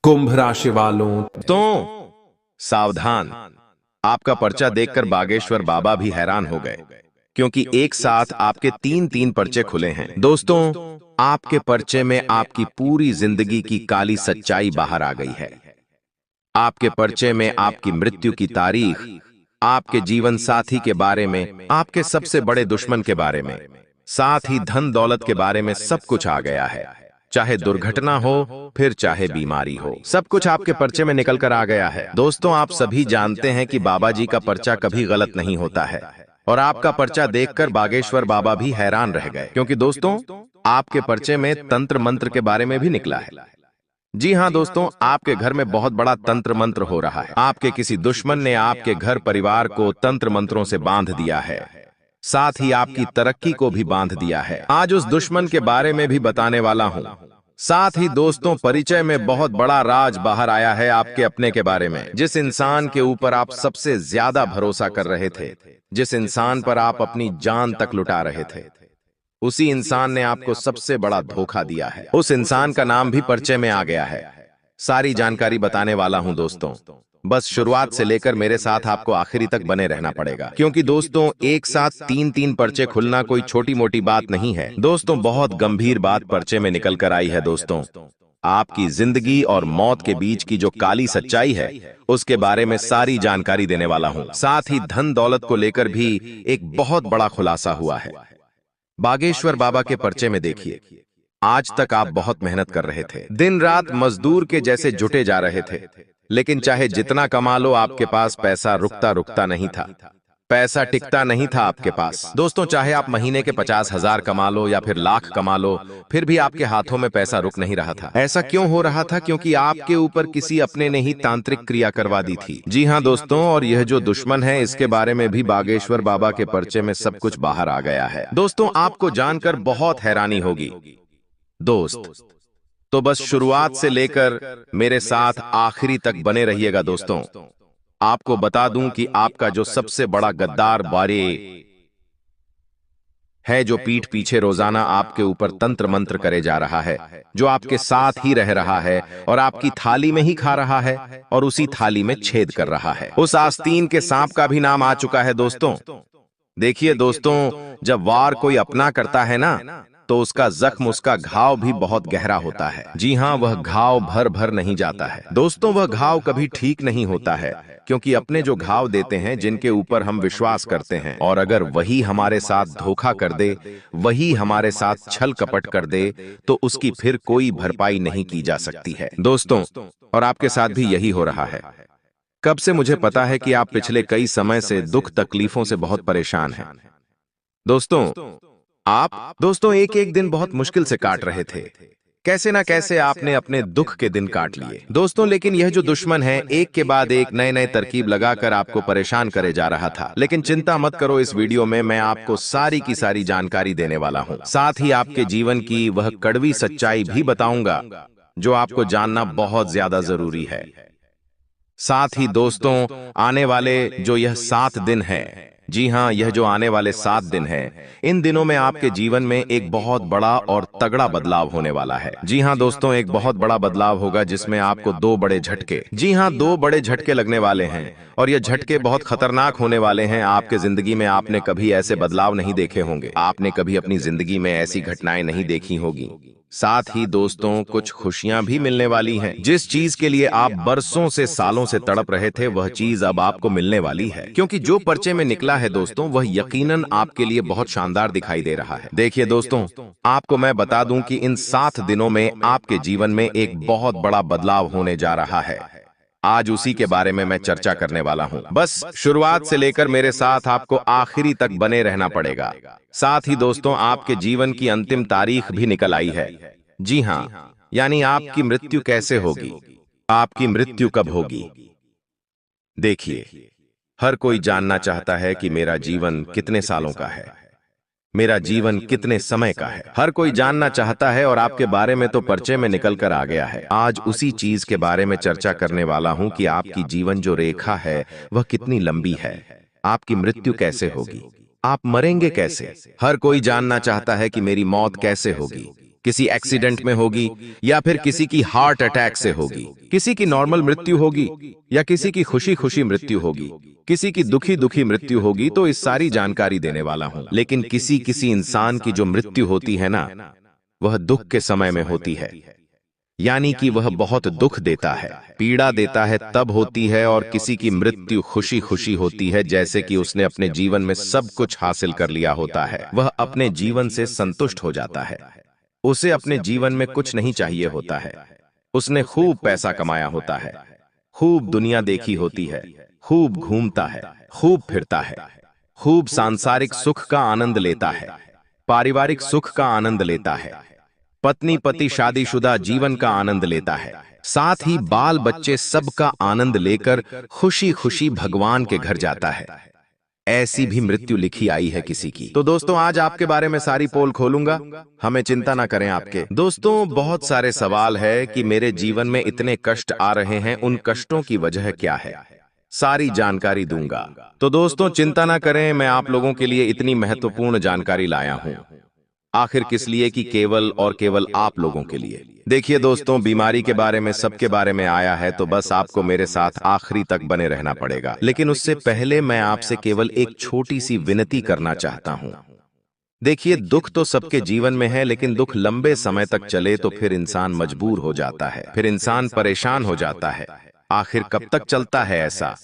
कुंभ राशि वालों, तो सावधान। आपका पर्चा देखकर बागेश्वर बाबा भी हैरान हो गए, क्योंकि एक साथ आपके तीन तीन पर्चे खुले हैं। दोस्तों, आपके पर्चे में आपकी पूरी जिंदगी की काली सच्चाई बाहर आ गई है। आपके पर्चे में आपकी मृत्यु की तारीख, आपके जीवन साथी के बारे में, आपके सबसे बड़े दुश्मन के बारे में, साथ ही धन दौलत के बारे में सब कुछ आ गया है। चाहे दुर्घटना हो, फिर चाहे बीमारी हो, सब कुछ आपके पर्चे में निकल कर आ गया है। दोस्तों, आप सभी जानते हैं कि बाबा जी का पर्चा कभी गलत नहीं होता है, और आपका पर्चा देखकर बागेश्वर बाबा भी हैरान रह गए, क्योंकि दोस्तों, आपके पर्चे में तंत्र मंत्र के बारे में भी निकला है। जी हाँ दोस्तों, आपके घर में बहुत बड़ा तंत्र मंत्र हो रहा है। आपके किसी दुश्मन ने आपके घर परिवार को तंत्र मंत्रों से बांध दिया है, साथ ही आपकी तरक्की को भी बांध दिया है। आज उस दुश्मन के बारे में भी बताने वाला हूँ। साथ ही दोस्तों, परिचय में बहुत बड़ा राज बाहर आया है आपके अपने के बारे में। जिस इंसान के ऊपर आप सबसे ज्यादा भरोसा कर रहे थे, जिस इंसान पर आप अपनी जान तक लुटा रहे थे, उसी इंसान ने आपको सबसे बड़ा धोखा दिया है। उस इंसान का नाम भी पर्चे में आ गया है। सारी जानकारी बताने वाला हूं दोस्तों। बस शुरुआत से लेकर मेरे साथ आपको आखिरी तक बने रहना पड़ेगा, क्योंकि दोस्तों, एक साथ तीन तीन पर्चे खुलना कोई छोटी मोटी बात नहीं है। दोस्तों, बहुत गंभीर बात पर्चे में निकल कर आई है। दोस्तों, आपकी जिंदगी और मौत के बीच की जो काली सच्चाई है, उसके बारे में सारी जानकारी देने वाला हूं। साथ ही धन दौलत को लेकर भी एक बहुत बड़ा खुलासा हुआ है। बागेश्वर बाबा के पर्चे में देखिए, आज तक आप बहुत मेहनत कर रहे थे, दिन रात मजदूर के जैसे जुटे जा रहे थे, लेकिन चाहे जितना कमा लो, आपके पास पैसा रुकता रुकता नहीं था, पैसा टिकता नहीं था आपके पास। दोस्तों, चाहे आप महीने के 50,000 कमा लो या फिर लाख कमा लो, फिर भी आपके हाथों में पैसा रुक नहीं रहा था। ऐसा क्यों हो रहा था? क्योंकि आपके ऊपर किसी अपने ने ही तांत्रिक क्रिया करवा दी थी। जी हाँ दोस्तों, और यह जो दुश्मन है, इसके बारे में भी बागेश्वर बाबा के पर्चे में सब कुछ बाहर आ गया है। दोस्तों, आपको जानकर बहुत हैरानी होगी दोस्त, तो बस शुरुआत से लेकर मेरे साथ आखिरी तक बने रहिएगा। दोस्तों, आपको बता दूं कि आपका जो सबसे बड़ा गद्दार बारे है, जो पीठ पीछे रोजाना आपके ऊपर तंत्र मंत्र करे जा रहा है, जो आपके साथ ही रह रहा है और आपकी थाली में ही खा रहा है और उसी थाली में छेद कर रहा है, उस आस्तीन के सांप का भी नाम आ चुका है। दोस्तों, देखिए दोस्तों, जब वार कोई अपना करता है ना, तो उसका जख्म, उसका घाव भी बहुत गहरा होता है। जी हाँ, वह घाव भर भर नहीं जाता है। दोस्तों, वह घाव कभी ठीक नहीं होता है, क्योंकि अपने जो घाव देते हैं, जिनके ऊपर हम विश्वास करते हैं, और अगर वही हमारे साथ धोखा कर दे, वही हमारे साथ छल कपट कर दे, तो उसकी फिर कोई भरपाई नहीं की जा सकती है। दोस्तों, और आपके साथ भी यही हो रहा है। कब से मुझे पता है कि आप पिछले कई समय से दुख तकलीफों से बहुत परेशान हैं। दोस्तों, एक एक दिन बहुत मुश्किल से काट रहे थे। कैसे ना कैसे आपने अपने दुख के दिन काट लिए दोस्तों, लेकिन यह जो दुश्मन है, एक के बाद एक नए नए तरकीब लगाकर आपको परेशान करे जा रहा था। लेकिन चिंता मत करो, इस वीडियो में मैं आपको सारी की सारी जानकारी देने वाला हूं। साथ ही आपके जीवन की वह कड़वी सच्चाई भी बताऊंगा, जो आपको जानना बहुत ज्यादा जरूरी है। साथ ही दोस्तों, आने वाले जो यह 7 दिन है, जी हाँ, यह जो आने वाले 7 दिन है, इन दिनों में आपके जीवन में एक बहुत बड़ा और तगड़ा बदलाव होने वाला है। जी हाँ दोस्तों, एक बहुत बड़ा बदलाव होगा, जिसमें आपको 2 बड़े झटके, जी हाँ, 2 बड़े झटके लगने वाले हैं, और ये झटके बहुत खतरनाक होने वाले हैं। आपके जिंदगी में आपने कभी ऐसे बदलाव नहीं देखे होंगे, आपने कभी अपनी जिंदगी में ऐसी घटनाएं नहीं देखी होगी। साथ ही दोस्तों, कुछ खुशियां भी मिलने वाली हैं। जिस चीज के लिए आप बरसों से, सालों से तड़प रहे थे, वह चीज अब आपको मिलने वाली है, क्योंकि जो पर्चे में निकला है दोस्तों, वह यकीनन आपके लिए बहुत शानदार दिखाई दे रहा है। देखिए दोस्तों, आपको मैं बता दूं कि इन 7 दिनों में आपके जीवन में एक बहुत बड़ा बदलाव होने जा रहा है। आज उसी के बारे में मैं चर्चा करने वाला हूं। बस शुरुआत से लेकर मेरे साथ आपको आखिरी तक बने रहना पड़ेगा। साथ ही दोस्तों, आपके जीवन की अंतिम तारीख भी निकल आई है। जी हाँ, यानी आपकी मृत्यु कैसे होगी, आपकी मृत्यु कब होगी। देखिए, हर कोई जानना चाहता है कि मेरा जीवन कितने सालों का है, मेरा जीवन कितने समय का है। हर कोई जानना चाहता है, और आपके बारे में तो पर्चे में निकल कर आ गया है। आज उसी चीज के बारे में चर्चा करने वाला हूं कि आपकी जीवन जो रेखा है, वह कितनी लंबी है, आपकी मृत्यु कैसे होगी, आप मरेंगे कैसे। हर कोई जानना चाहता है कि मेरी मौत कैसे होगी, किसी एक्सीडेंट में होगी या फिर किसी की हार्ट अटैक से होगी, किसी की नॉर्मल मृत्यु होगी या किसी की खुशी खुशी मृत्यु होगी, किसी की दुखी दुखी मृत्यु होगी, तो इस सारी जानकारी देने वाला हूं। लेकिन किसी किसी इंसान की जो मृत्यु होती है ना, वह दुख के समय में होती है, यानी कि वह बहुत दुख देता है, पीड़ा देता है, तब होती है। और किसी की मृत्यु खुशी खुशी होती है, जैसे कि उसने अपने जीवन में सब कुछ हासिल कर लिया होता है, वह अपने जीवन से संतुष्ट हो जाता है, उसे अपने जीवन में कुछ नहीं चाहिए होता है, उसने खूब पैसा कमाया होता है, खूब दुनिया देखी होती है, खूब घूमता है, खूब फिरता है, खूब सांसारिक सुख का आनंद लेता है, पारिवारिक सुख का आनंद लेता है, पत्नी पति शादीशुदा जीवन का आनंद लेता है, साथ ही बाल बच्चे सबका आनंद लेकर खुशी खुशी भगवान के घर जाता है। ऐसी भी मृत्यु लिखी आई है किसी की। तो दोस्तों, आज आपके बारे में सारी पोल खोलूंगा, हमें चिंता ना करें आपके। दोस्तों, बहुत सारे सवाल है कि मेरे जीवन में इतने कष्ट आ रहे हैं, उन कष्टों की वजह क्या है, सारी जानकारी दूंगा। तो दोस्तों, चिंता ना करें, मैं आप लोगों के लिए इतनी महत्वपूर्ण जानकारी लाया हूं। आखिर किस लिए? कि केवल और केवल आप लोगों के लिए। देखिए दोस्तों, बीमारी के बारे में सबके बारे में आया है, तो बस आपको मेरे साथ आखिरी तक बने रहना पड़ेगा। लेकिन उससे पहले मैं आपसे केवल एक छोटी सी विनती करना चाहता हूं। देखिए, दुख तो सबके जीवन में है, लेकिन दुख लंबे समय तक चले तो फिर इंसान मजबूर हो जाता है, फिर इंसान परेशान हो जाता है। आखिर कब तक चलता है ऐसा?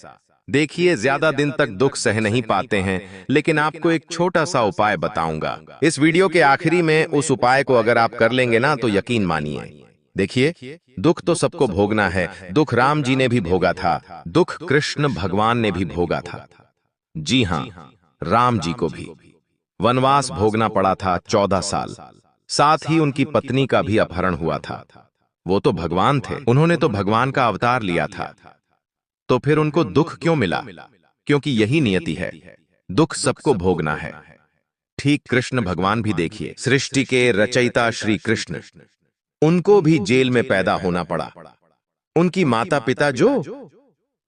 देखिए, ज्यादा दिन तक दुख सह नहीं पाते हैं, लेकिन आपको एक छोटा सा उपाय बताऊंगा। इस वीडियो के आखिरी में उस उपाय को अगर आप कर लेंगे ना, तो यकीन मानिए। देखिए, दुख तो सबको भोगना है, दुख राम जी ने भी भोगा था, दुख कृष्ण भगवान ने भी भोगा था। जी हाँ, राम जी को भी वनवास भोगना पड़ा था 14 साल। साथ ही उनकी पत्नी का भी अपहरण हुआ था। वो तो भगवान थे, उन्होंने तो भगवान का अवतार लिया था, तो फिर उनको दुख क्यों मिला? क्योंकि यही नियति है, दुख सबको भोगना है। ठीक कृष्ण भगवान भी देखिए, सृष्टि के रचयिता श्री कृष्ण, उनको भी जेल में पैदा होना पड़ा। उनकी माता पिता जो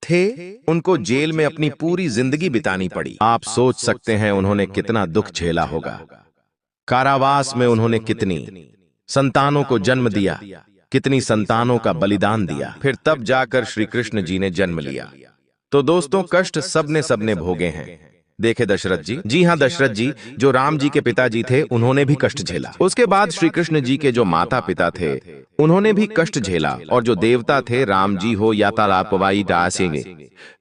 थे, उनको जेल में अपनी पूरी जिंदगी बितानी पड़ी। आप सोच सकते हैं उन्होंने कितना दुख झेला होगा। कारावास में उन्होंने कितनी संतानों को जन्म दिया, कितनी संतानों का बलिदान दिया, फिर तब जाकर श्री कृष्ण जी ने जन्म लिया। तो दोस्तों, कष्ट सबने भोगे हैं। देखे दशरथ जी, जी हाँ, दशरथ जी जो राम जी के पिताजी थे, उन्होंने भी कष्ट झेला। उसके बाद श्री कृष्ण जी के जो माता पिता थे, उन्होंने भी कष्ट झेला। और जो देवता थे, राम जी हो या तालापवाई डासेंगे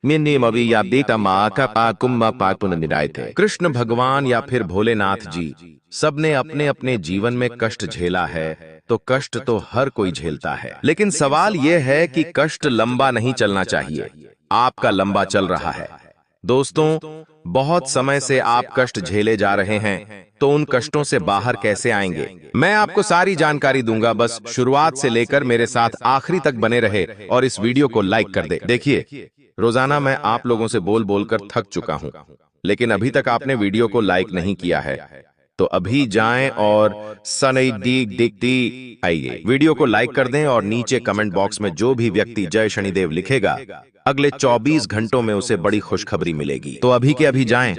मिन्नी मवी या बेटा माँ का पाकुम्बा पाकुन निराय थे, कृष्ण भगवान या फिर भोलेनाथ जी, सबने अपने अपने जीवन में कष्ट झेला है। तो कष्ट तो हर कोई झेलता है, लेकिन सवाल यह है कि कष्ट लंबा नहीं चलना चाहिए। आपका लंबा चल रहा है। दोस्तों, बहुत समय से आप कष्ट झेले जा रहे हैं, तो उन कष्टों से बाहर कैसे आएंगे? मैं आपको सारी जानकारी दूंगा, बस शुरुआत से लेकर मेरे साथ आखिरी तक बने रहे और इस वीडियो को लाइक कर दे। देखिए, रोजाना मैं आप लोगों से बोल बोलकर थक चुका हूं, लेकिन अभी तक आपने वीडियो को लाइक नहीं किया है, तो अभी जाएं और सनई दीग दिखती आइए, वीडियो को लाइक कर दें और नीचे कमेंट बॉक्स में जो भी व्यक्ति जय शनिदेव लिखेगा, अगले 24 घंटों में उसे बड़ी खुशखबरी मिलेगी। तो अभी के अभी जाएं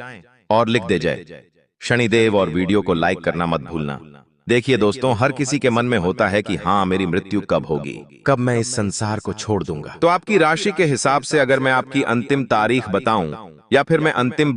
और लिख दे जय शनिदेव और वीडियो को लाइक करना मत भूलना। देखिए दोस्तों, हर किसी के मन में होता है कि हाँ, मेरी मृत्यु कब होगी, कब मैं इस संसार को छोड़ दूंगा। तो आपकी राशि के हिसाब से अगर मैं आपकी अंतिम तारीख बताऊं, या फिर मैं अंतिम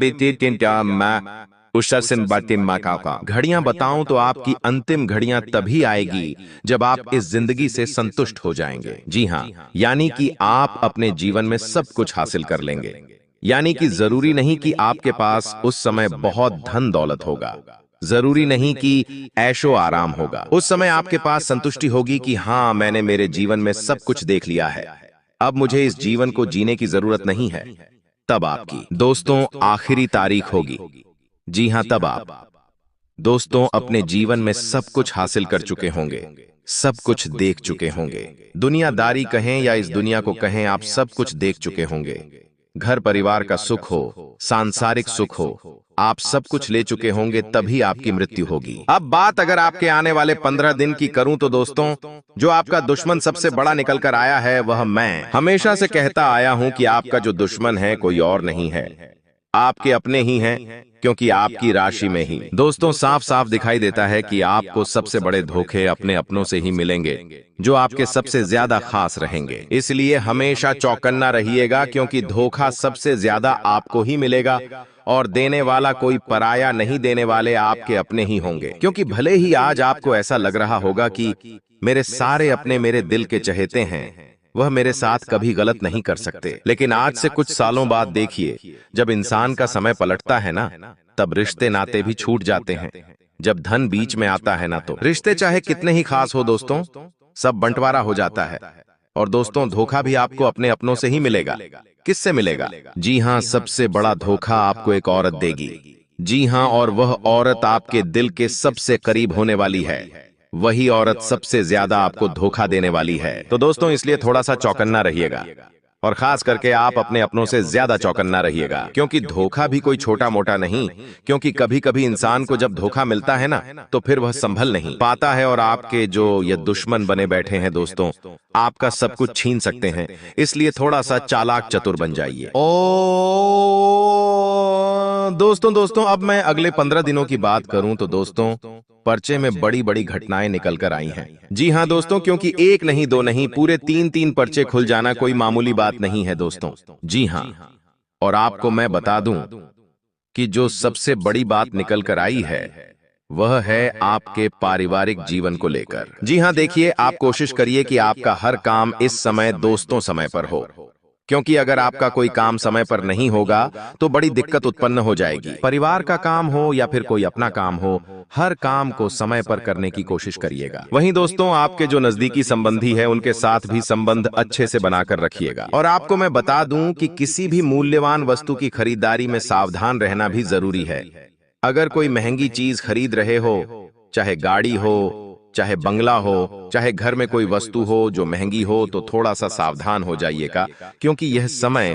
घड़ियां बताऊं, तो आपकी अंतिम घड़ियां तभी आएगी जब आप इस जिंदगी से संतुष्ट हो जाएंगे। जी हाँ, यानी कि आप अपने जीवन में सब कुछ हासिल कर लेंगे। यानी कि जरूरी नहीं कि आपके पास उस समय बहुत धन दौलत होगा, जरूरी नहीं कि ऐशो आराम होगा। उस समय आपके पास संतुष्टि होगी कि हाँ, मैंने मेरे जीवन में सब कुछ देख लिया है, अब मुझे इस जीवन को जीने की जरूरत नहीं है। तब आपकी दोस्तों आखिरी तारीख होगी। जी हाँ, तब आप दोस्तों अपने जीवन में सब कुछ हासिल कर चुके होंगे, सब कुछ देख चुके होंगे। दुनियादारी कहें या इस दुनिया को कहें, आप सब कुछ देख चुके होंगे। घर परिवार का सुख हो, सांसारिक सुख हो, आप सब कुछ ले चुके होंगे, तभी आपकी मृत्यु होगी। अब बात अगर आपके आने वाले 15 दिन की करूं, तो दोस्तों, जो आपका दुश्मन सबसे बड़ा निकल कर आया है, वह मैं हमेशा से कहता आया हूं कि आपका जो दुश्मन है कोई और नहीं है, आपके अपने ही हैं, क्योंकि आपकी राशि में ही। दोस्तों, साफ साफ दिखाई देता है कि आपको सबसे बड़े धोखे अपने अपनों से ही मिलेंगे, जो आपके सबसे ज्यादा खास रहेंगे। इसलिए हमेशा चौकन्ना रहिएगा, क्योंकि धोखा सबसे ज्यादा आपको ही मिलेगा, और देने वाला कोई पराया नहीं, देने वाले आपके अपने ही होंगे। क्योंकि भले ही आज आपको ऐसा लग रहा होगा कि मेरे सारे अपने मेरे दिल के चहेते हैं, वह मेरे साथ कभी गलत नहीं कर सकते, लेकिन आज से कुछ सालों बाद देखिए, जब इंसान का समय पलटता है ना, तब रिश्ते नाते भी छूट जाते हैं। जब धन बीच में आता है ना, तो रिश्ते चाहे कितने ही खास हो दोस्तों, सब बंटवारा हो जाता है। और दोस्तों, धोखा भी आपको अपने अपनों से ही मिलेगा। किससे मिलेगा? जी हाँ, सबसे बड़ा धोखा आपको एक औरत देगी। जी हाँ, और वह औरत आपके दिल के सबसे करीब होने वाली है। वही औरत सबसे ज्यादा आपको धोखा देने वाली है। तो दोस्तों, इसलिए थोड़ा सा चौकन्ना रहिएगा, और खास करके आप अपने अपनों से ज्यादा चौकन्ना रहिएगा, क्योंकि धोखा भी कोई छोटा मोटा नहीं। क्योंकि कभी कभी इंसान को जब धोखा मिलता है ना, तो फिर वह संभल नहीं पाता है, और आपके जो ये दुश्मन बने बैठे हैं दोस्तों, आपका सब कुछ छीन सकते हैं। इसलिए थोड़ा सा चालाक चतुर बन जाइए। ओ दोस्तों दोस्तों अब मैं अगले 15 दिनों की बात करूं तो दोस्तों, पर्चे में बड़ी बड़ी घटनाएं निकल कर आई हैं। जी हां दोस्तों, क्योंकि एक नहीं दो नहीं, पूरे तीन तीन पर्चे खुल जाना कोई मामूली बात नहीं है दोस्तों। जी हां, और आपको मैं बता दूं कि जो सबसे बड़ी बात निकल कर आई है, वह है आपके पारिवारिक जीवन को लेकर। जी हां, देखिए, आप कोशिश करिए कि आपका हर काम इस समय दोस्तों समय पर हो, क्योंकि अगर आपका कोई काम समय पर नहीं होगा तो बड़ी दिक्कत उत्पन्न हो जाएगी। परिवार का काम हो या फिर कोई अपना काम हो, हर काम को समय पर करने की कोशिश करिएगा। वहीं दोस्तों, आपके जो नजदीकी संबंधी है, उनके साथ भी संबंध अच्छे से बनाकर रखिएगा। और आपको मैं बता दूं कि किसी भी मूल्यवान वस्तु की खरीदारी में सावधान रहना भी जरूरी है। अगर कोई महंगी चीज खरीद रहे हो, चाहे गाड़ी हो, चाहे बंगला हो, चाहे घर में कोई वस्तु हो जो महंगी हो, तो थोड़ा सा सावधान हो जाइएगा, क्योंकि यह समय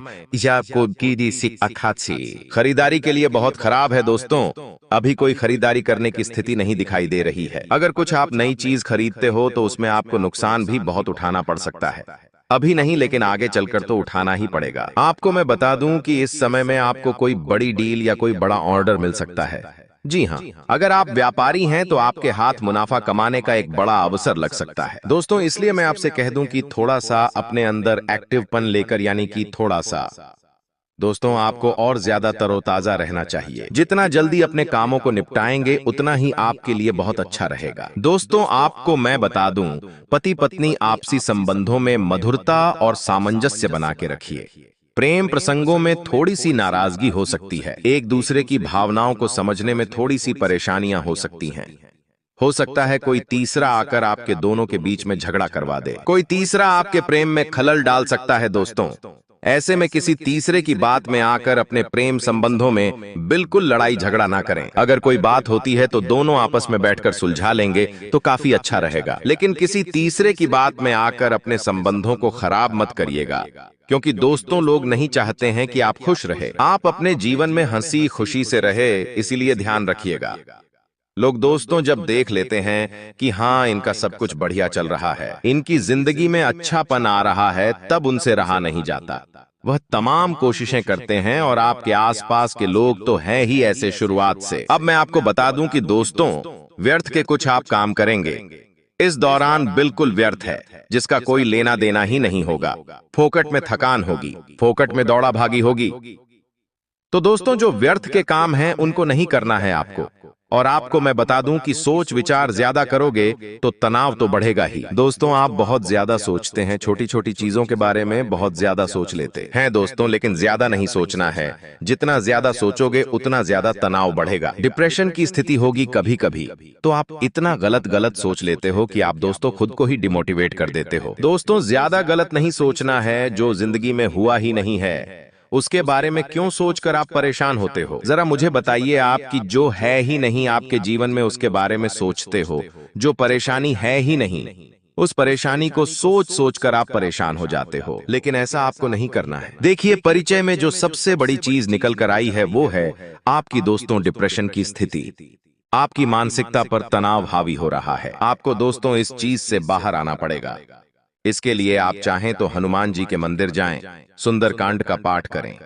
खरीदारी के लिए बहुत खराब है दोस्तों। अभी कोई खरीदारी करने की स्थिति नहीं दिखाई दे रही है। अगर कुछ आप नई चीज खरीदते हो तो उसमें आपको नुकसान भी बहुत उठाना पड़ सकता है। अभी नहीं, लेकिन आगे चलकर तो उठाना ही पड़ेगा। आपको मैं बता दूं कि इस समय में आपको कोई बड़ी डील या कोई बड़ा ऑर्डर मिल सकता है। जी हाँ, अगर आप व्यापारी हैं तो आपके हाथ मुनाफा कमाने का एक बड़ा अवसर लग सकता है दोस्तों। इसलिए मैं आपसे कह दूं कि थोड़ा सा अपने अंदर एक्टिवपन लेकर, यानी कि थोड़ा सा दोस्तों, आपको और ज्यादा तरोताजा रहना चाहिए। जितना जल्दी अपने कामों को निपटाएंगे, उतना ही आपके लिए बहुत अच्छा रहेगा। दोस्तों, आपको मैं बता दूं, पति पत्नी आपसी संबंधों में मधुरता और सामंजस्य बना के रखिए। प्रेम प्रसंगों में थोड़ी सी नाराजगी हो सकती है, एक दूसरे की भावनाओं को समझने में थोड़ी सी परेशानियां हो सकती हैं। हो सकता है कोई तीसरा आकर आपके दोनों के बीच में झगड़ा करवा दे, कोई तीसरा आपके प्रेम में खलल डाल सकता है दोस्तों। ऐसे में किसी तीसरे की बात में आकर अपने प्रेम संबंधों में बिल्कुल लड़ाई झगड़ा ना करें। अगर कोई बात होती है तो दोनों आपस में बैठकर सुलझा लेंगे तो काफी अच्छा रहेगा, लेकिन किसी तीसरे की बात में आकर अपने संबंधों को खराब मत करिएगा, क्योंकि दोस्तों, लोग नहीं चाहते हैं कि आप खुश रहे। आप अपने जीवन में हंसी खुशी से रहे, इसीलिए ध्यान रखिएगा। लोग दोस्तों जब देख लेते हैं कि हाँ, इनका सब कुछ बढ़िया चल रहा है, इनकी जिंदगी में अच्छापन आ रहा है, तब उनसे रहा नहीं जाता। वह तमाम कोशिशें करते हैं, और आपके आसपास के लोग तो हैं ही ऐसे शुरुआत से। अब मैं आपको बता दूं कि दोस्तों, व्यर्थ के कुछ आप काम करेंगे इस दौरान, बिल्कुल व्यर्थ है, जिसका कोई लेना देना ही नहीं होगा। फोकट में थकान होगी, फोकट में दौड़ा भागी होगी। तो दोस्तों, जो व्यर्थ के काम हैं उनको नहीं करना है आपको। और आपको मैं बता दूं कि सोच विचार ज्यादा करोगे तो तनाव तो बढ़ेगा ही। दोस्तों, आप बहुत ज्यादा सोचते हैं, छोटी छोटी चीजों के बारे में बहुत ज्यादा सोच लेते हैं दोस्तों, लेकिन ज्यादा नहीं सोचना है। जितना ज्यादा सोचोगे उतना ज्यादा तनाव बढ़ेगा, डिप्रेशन की स्थिति होगी कभी कभी। तो आप इतना गलत गलत सोच लेते हो कि आप दोस्तों खुद को ही डिमोटिवेट कर देते हो। दोस्तों, ज्यादा गलत नहीं सोचना है, जो जिंदगी में हुआ ही नहीं है उसके बारे में क्यों सोचकर आप परेशान होते हो? जरा मुझे बताइए, आपकी जो है ही नहीं आपके जीवन में, उसके बारे में सोचते हो। जो परेशानी है ही नहीं, उस परेशानी को सोच सोच कर आप परेशान हो जाते हो, लेकिन ऐसा आपको नहीं करना है। देखिए, परिचय में जो सबसे बड़ी चीज निकल कर आई है, वो है आपकी दोस्तों डिप्रेशन की स्थिति। आपकी मानसिकता पर तनाव हावी हो रहा है। आपको दोस्तों इस चीज से बाहर आना पड़ेगा। इसके लिए आप चाहें तो हनुमान जी के मंदिर जाएं, सुंदरकांड का पाठ करें।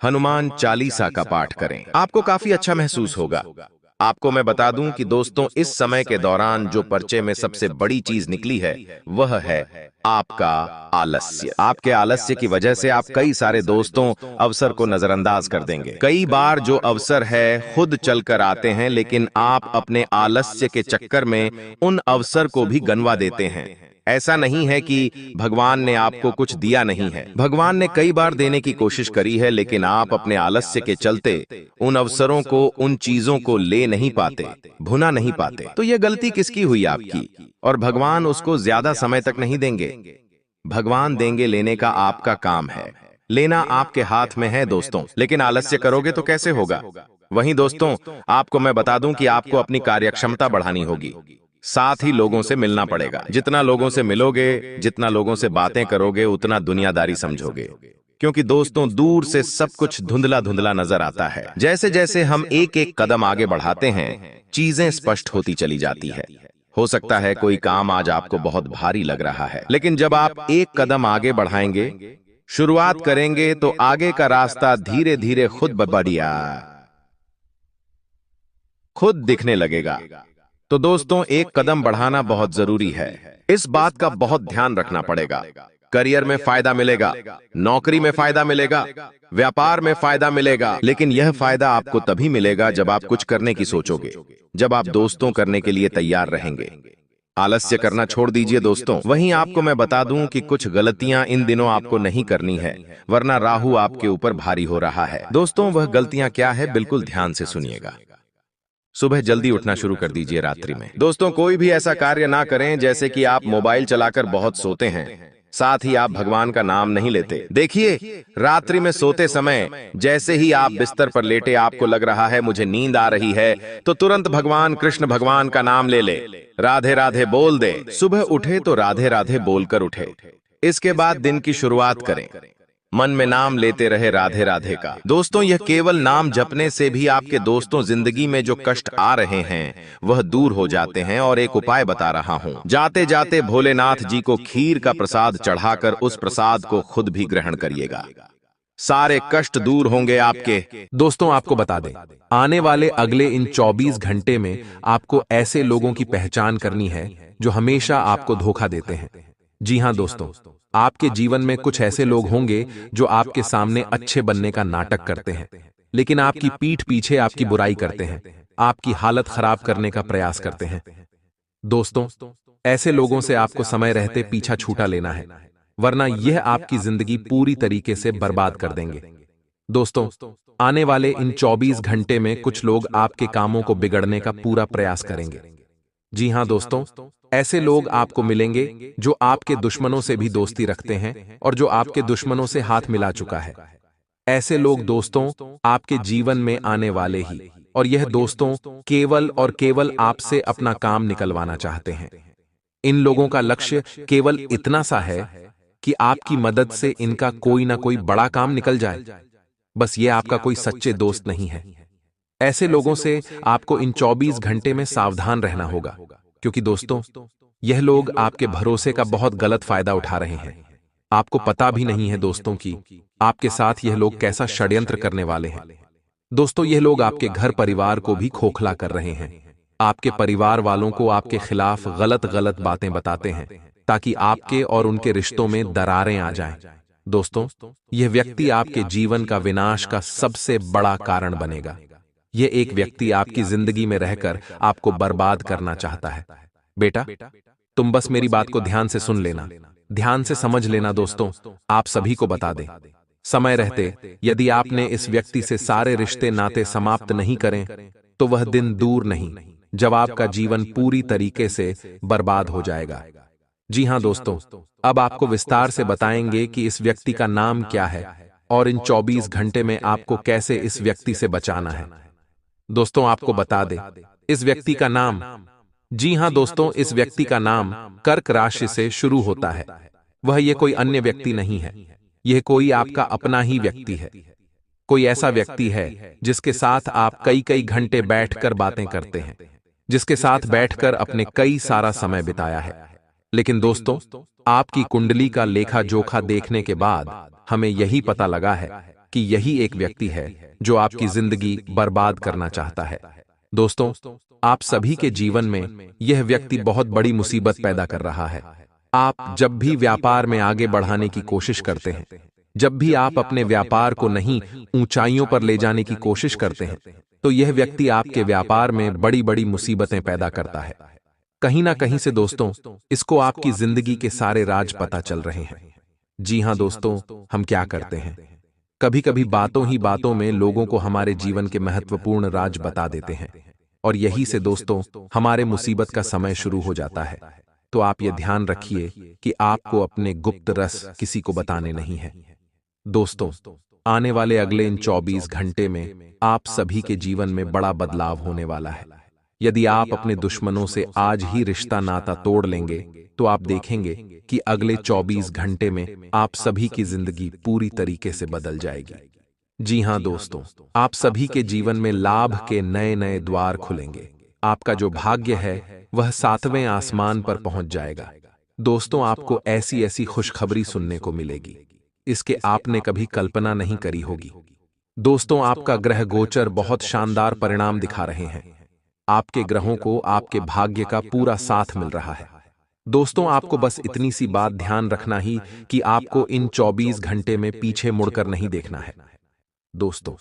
हनुमान चालीसा का पाठ करें। आपको काफी अच्छा महसूस होगा। आपको मैं बता दूं कि दोस्तों, इस समय के दौरान जो पर्चे में सबसे बड़ी चीज निकली है वह है आपका आलस्य। आपके आलस्य की वजह से आप कई सारे दोस्तों अवसर को नजरअंदाज कर देंगे। कई बार जो अवसर है खुद चलकर आते हैं, लेकिन आप अपने आलस्य के चक्कर में उन अवसर को भी गंवा देते हैं। ऐसा नहीं है कि भगवान ने आपको कुछ दिया नहीं है, भगवान ने कई बार देने की कोशिश करी है, लेकिन आप अपने आलस्य के चलते उन अवसरों को, उन चीजों को ले नहीं पाते, भुना नहीं पाते। तो यह गलती किसकी हुई? आपकी। और भगवान उसको ज्यादा समय तक नहीं देंगे। भगवान देंगे, लेने का आपका काम है। लेना आपके हाथ में है दोस्तों, लेकिन आलस्य करोगे तो कैसे होगा? वहीं दोस्तों, आपको मैं बता दूं कि आपको अपनी कार्यक्षमता बढ़ानी होगी। साथ ही लोगों से मिलना पड़ेगा। जितना लोगों से मिलोगे, जितना लोगों से बातें करोगे, उतना दुनियादारी समझोगे। क्योंकि दोस्तों, दूर से सब कुछ धुंधला धुंधला नजर आता है। जैसे जैसे हम एक एक कदम आगे बढ़ाते हैं, चीजें स्पष्ट होती चली जाती है। हो सकता है कोई काम आज आपको बहुत भारी लग रहा है, लेकिन जब आप एक कदम आगे बढ़ाएंगे, शुरुआत करेंगे, तो आगे का रास्ता धीरे धीरे खुद दिखने लगेगा। तो दोस्तों, एक कदम बढ़ाना बहुत जरूरी है। इस बात का बहुत ध्यान रखना पड़ेगा। करियर में फायदा मिलेगा, नौकरी में फायदा मिलेगा, व्यापार में फायदा मिलेगा, लेकिन यह फायदा आपको तभी मिलेगा जब आप कुछ करने की सोचोगे, जब आप दोस्तों करने के लिए तैयार रहेंगे। आलस्य करना छोड़ दीजिए दोस्तों। वहीं आपको मैं बता दूं कि कुछ गलतियां इन दिनों आपको नहीं करनी है, वरना राहु आपके ऊपर भारी हो रहा है। दोस्तों, वह गलतियां क्या है, बिल्कुल ध्यान से सुनिएगा। सुबह जल्दी उठना शुरू कर दीजिए रात्रि में। दोस्तों, कोई भी ऐसा कार्य ना करें जैसे कि आप मोबाइल चलाकर बहुत सोते हैं, साथ ही आप भगवान का नाम नहीं लेते। देखिए, रात्रि में सोते समय जैसे ही आप बिस्तर पर लेटे आपको लग रहा है मुझे नींद आ रही है, तो तुरंत भगवान कृष्ण भगवान का नाम ले ले, राधे राधे बोल दे। सुबह उठे तो राधे राधे बोलकर उठे। इसके बाद दिन की शुरुआत करें। मन में नाम लेते रहे राधे राधे का। दोस्तों, यह केवल नाम जपने से भी आपके दोस्तों जिंदगी में जो कष्ट आ रहे हैं वह दूर हो जाते हैं। और एक उपाय बता रहा हूं, जाते जाते भोलेनाथ जी को खीर का प्रसाद चढ़ाकर उस प्रसाद को खुद भी ग्रहण करिएगा। सारे कष्ट दूर होंगे आपके। दोस्तों, आपको बता दें, आने वाले अगले इन 24 घंटे में आपको ऐसे लोगों की पहचान करनी है जो हमेशा आपको धोखा देते हैं। जी हां दोस्तों, आपके जीवन में कुछ ऐसे लोग होंगे जो आपके सामने अच्छे बनने का नाटक करते हैं, लेकिन आपकी पीठ पीछे आपकी बुराई करते हैं, आपकी हालत खराब करने का प्रयास करते हैं। दोस्तों, ऐसे लोगों से आपको समय रहते पीछा छूटा लेना है, वरना यह आपकी जिंदगी पूरी तरीके से बर्बाद कर देंगे। दोस्तों, आने वाले इन 24 घंटे में कुछ लोग आपके कामों को बिगड़ने का पूरा प्रयास करेंगे। जी हां दोस्तों, ऐसे लोग आपको मिलेंगे जो आपके दुश्मनों से भी दोस्ती रखते हैं और जो आपके दुश्मनों से हाथ मिला चुका है। ऐसे लोग दोस्तों आपके जीवन में आने वाले ही, और यह दोस्तों केवल और केवल आपसे अपना काम निकलवाना चाहते हैं। इन लोगों का लक्ष्य केवल इतना सा है कि आपकी मदद से इनका कोई ना कोई बड़ा काम निकल जाए। बस ये आपका कोई सच्चे दोस्त नहीं है। ऐसे लोगों से आपको इन 24 घंटे में सावधान रहना होगा, क्योंकि दोस्तों, यह लोग आपके भरोसे का बहुत गलत फायदा उठा रहे हैं। आपको पता भी नहीं है दोस्तों कि आपके साथ यह लोग कैसा षड्यंत्र करने वाले हैं। दोस्तों, यह लोग आपके घर परिवार को भी खोखला कर रहे हैं। आपके परिवार वालों को आपके खिलाफ गलत गलत बातें बताते हैं ताकि आपके और उनके रिश्तों में दरारें आ जाएं। दोस्तों, यह व्यक्ति आपके जीवन का विनाश का सबसे बड़ा कारण बनेगा। यह एक व्यक्ति आपकी जिंदगी में रहकर आपको बर्बाद करना चाहता है। बेटा, तुम बस मेरी बात को ध्यान से सुन लेना, ध्यान से समझ लेना। दोस्तों, आप सभी को बता दें, समय रहते यदि आपने इस व्यक्ति से सारे रिश्ते नाते समाप्त नहीं करें तो वह दिन दूर नहीं जब आपका जीवन पूरी तरीके से बर्बाद हो जाएगा। जी हां दोस्तों, अब आपको विस्तार से बताएंगे कि इस व्यक्ति का नाम क्या है और इन 24 घंटे में आपको कैसे इस व्यक्ति से बचाना है। दोस्तों, आपको बता दें, इस व्यक्ति का नाम, जी हां दोस्तों, इस व्यक्ति का नाम कर्क राशि से शुरू होता है। वह ये कोई अन्य व्यक्ति नहीं है, यह कोई आपका अपना ही व्यक्ति है। कोई ऐसा व्यक्ति है जिसके साथ आप कई कई घंटे बैठकर बातें करते हैं, जिसके साथ बैठकर अपने कई सारा समय बिताया है। लेकिन दोस्तों, आपकी कुंडली का लेखा जोखा देखने के बाद हमें यही पता लगा है कि यही एक व्यक्ति है जो आपकी जिंदगी बर्बाद करना चाहता है। दोस्तों, आप सभी के जीवन में यह व्यक्ति बहुत बड़ी मुसीबत पैदा कर रहा है। आप जब भी व्यापार में आगे बढ़ाने की कोशिश करते हैं, जब भी आप अपने व्यापार को नहीं ऊंचाइयों पर ले जाने की कोशिश करते हैं, तो यह व्यक्ति आपके व्यापार में बड़ी बड़ी मुसीबतें पैदा करता है। कहीं ना कहीं से दोस्तों, इसको आपकी जिंदगी के सारे राज पता चल रहे हैं। जी हां दोस्तों, हम क्या करते हैं, कभी कभी बातों ही बातों में लोगों को हमारे जीवन के महत्वपूर्ण राज बता देते हैं, और यही से दोस्तों हमारे मुसीबत का समय शुरू हो जाता है। तो आप ये ध्यान रखिए कि आपको अपने गुप्त रस किसी को बताने नहीं है। दोस्तों, आने वाले अगले इन 24 घंटे में आप सभी के जीवन में बड़ा बदलाव होने वाला है। यदि आप अपने दुश्मनों से आज ही रिश्ता नाता तोड़ लेंगे, तो आप देखेंगे कि अगले 24 घंटे में आप सभी की जिंदगी पूरी तरीके से बदल जाएगी। जी हां दोस्तों, आप सभी के जीवन में लाभ के नए नए द्वार खुलेंगे। आपका जो भाग्य है वह 7वें आसमान पर पहुंच जाएगा। दोस्तों, आपको ऐसी ऐसी खुशखबरी सुनने को मिलेगी, इसके आपने कभी कल्पना नहीं करी होगी। दोस्तों, आपका ग्रह गोचर बहुत शानदार परिणाम दिखा रहे हैं। आपके ग्रहों को आपके भाग्य का पूरा साथ मिल रहा है। दोस्तों, आपको बस इतनी सी बात ध्यान रखना ही कि आपको इन 24 घंटे में पीछे मुड़कर नहीं देखना है। दोस्तों,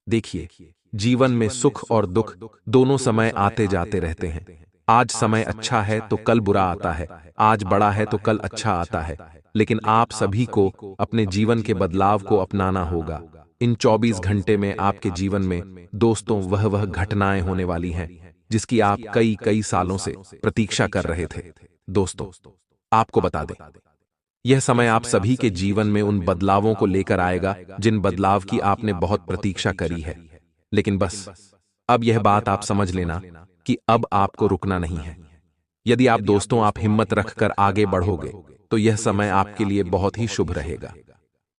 देखिए, जीवन में सुख और दुख दोनों समय आते जाते रहते हैं। आज समय अच्छा है तो कल बुरा आता है, आज बड़ा है तो कल अच्छा आता है, लेकिन आप सभी को अपने जीवन के बदलाव को अपनाना होगा। इन 24 घंटे में आपके जीवन में दोस्तों वह घटनाएं होने वाली हैं जिसकी आप कई कई सालों से प्रतीक्षा कर रहे थे। दोस्तों, आपको बता दें, यह समय आप सभी के जीवन में उन बदलावों को लेकर आएगा जिन बदलाव की आपने बहुत प्रतीक्षा करी है। लेकिन बस अब यह बात आप समझ लेना कि अब आपको रुकना नहीं है। यदि आप दोस्तों आप हिम्मत रखकर आगे बढ़ोगे तो यह समय आपके लिए बहुत ही शुभ रहेगा।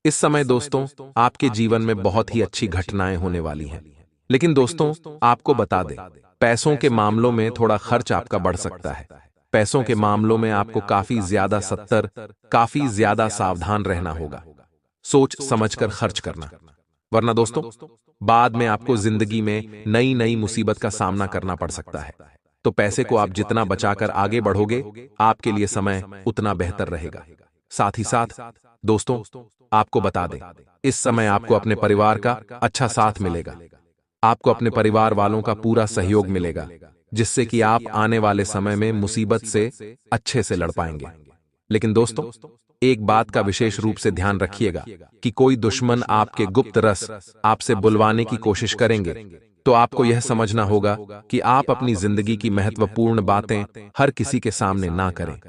इस समय दोस्तों आपके जीवन में बहुत ही अच्छी घटनाएं होने वाली हैं। लेकिन दोस्तों, आपको बता दें, पैसों के मामलों में थोड़ा खर्च आपका बढ़ सकता है। पैसों के मामलों में आपको काफी ज्यादा सावधान रहना होगा। सोच समझकर खर्च करना, वरना दोस्तों बाद में आपको जिंदगी में नई नई मुसीबत का सामना करना पड़ सकता है। तो पैसे को आप जितना बचाकर आगे बढ़ोगे, आपके लिए समय उतना बेहतर रहेगा। साथ ही साथ दोस्तों, आपको बता दें, इस समय आपको अपने परिवार का अच्छा साथ मिलेगा। आपको अपने परिवार वालों का पूरा सहयोग मिलेगा, जिससे कि आप आने वाले समय में मुसीबत से अच्छे से लड़ पाएंगे। लेकिन दोस्तों, एक बात का विशेष रूप से ध्यान रखिएगा कि कोई दुश्मन आपके गुप्त रस आपसे बुलवाने की कोशिश करेंगे, तो आपको यह समझना होगा कि आप अपनी जिंदगी की महत्वपूर्ण बातें हर किसी के सामने ना करें।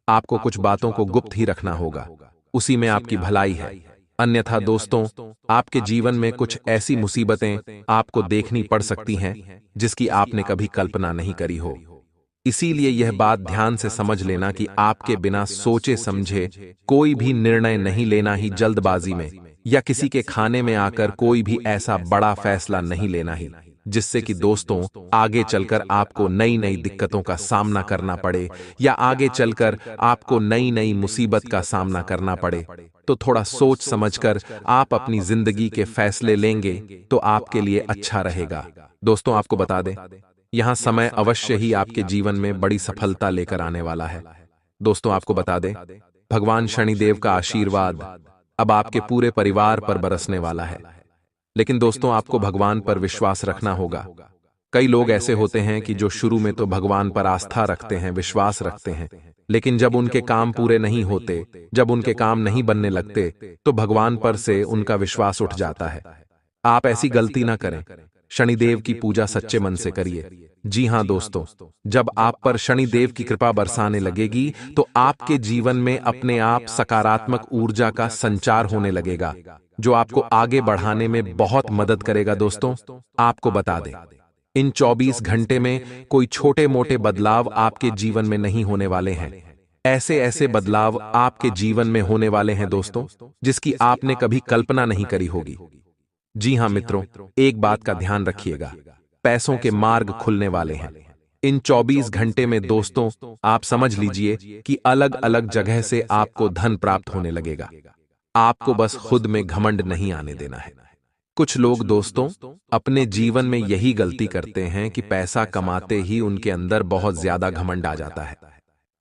आपको कुछ बातों को गुप्त ही रखना होगा, उसी में आपकी भलाई है। अन्यथा दोस्तों, आपके जीवन में कुछ ऐसी मुसीबतें आपको देखनी पड़ सकती हैं जिसकी आपने कभी कल्पना नहीं करी हो। इसीलिए यह बात ध्यान से समझ लेना कि आपके बिना सोचे समझे कोई भी निर्णय नहीं लेना ही जल्दबाजी में, या किसी के खाने में आकर कोई भी ऐसा बड़ा फैसला नहीं लेना ही जिससे कि दोस्तों आगे चलकर आपको नई नई दिक्कतों का सामना करना पड़े, या आगे चलकर आपको नई नई मुसीबत का सामना करना पड़े। तो थोड़ा सोच समझकर आप अपनी जिंदगी के फैसले लेंगे तो आपके लिए अच्छा रहेगा। दोस्तों, आपको बता दें, यहां समय अवश्य ही आपके जीवन में बड़ी सफलता लेकर आने वाला है। दोस्तों, आपको बता दें, भगवान शनिदेव का आशीर्वाद अब आपके पूरे परिवार पर बरसने वाला है। लेकिन दोस्तों, आपको भगवान पर विश्वास रखना होगा। कई लोग ऐसे होते हैं कि जो शुरू में तो भगवान पर आस्था रखते हैं, विश्वास रखते हैं, लेकिन जब उनके काम पूरे नहीं होते, जब उनके काम नहीं बनने लगते, तो भगवान पर से उनका विश्वास उठ जाता है। आप ऐसी गलती ना करें। शनिदेव की पूजा सच्चे मन से करिए। जी हां दोस्तों, जब आप पर शनिदेव की कृपा बरसाने लगेगी तो आपके जीवन में अपने आप सकारात्मक ऊर्जा का संचार होने लगेगा, जो आपको आगे बढ़ाने में बहुत मदद करेगा। दोस्तों, आपको बता दें, इन 24 घंटे में कोई छोटे मोटे बदलाव आपके जीवन में नहीं होने वाले हैं। ऐसे ऐसे बदलाव आपके जीवन में होने वाले हैं दोस्तों, जिसकी आपने कभी कल्पना नहीं करी होगी। जी हां मित्रों, एक बात का ध्यान रखिएगा, पैसों के मार्ग खुलने वाले हैं। इन 24 घंटे में दोस्तों आप समझ लीजिए कि अलग अलग जगह से आपको धन प्राप्त होने लगेगा। आपको बस खुद में घमंड नहीं आने देना है। कुछ लोग दोस्तों अपने जीवन में यही गलती करते हैं कि पैसा कमाते ही उनके अंदर बहुत ज्यादा घमंड आ जाता है।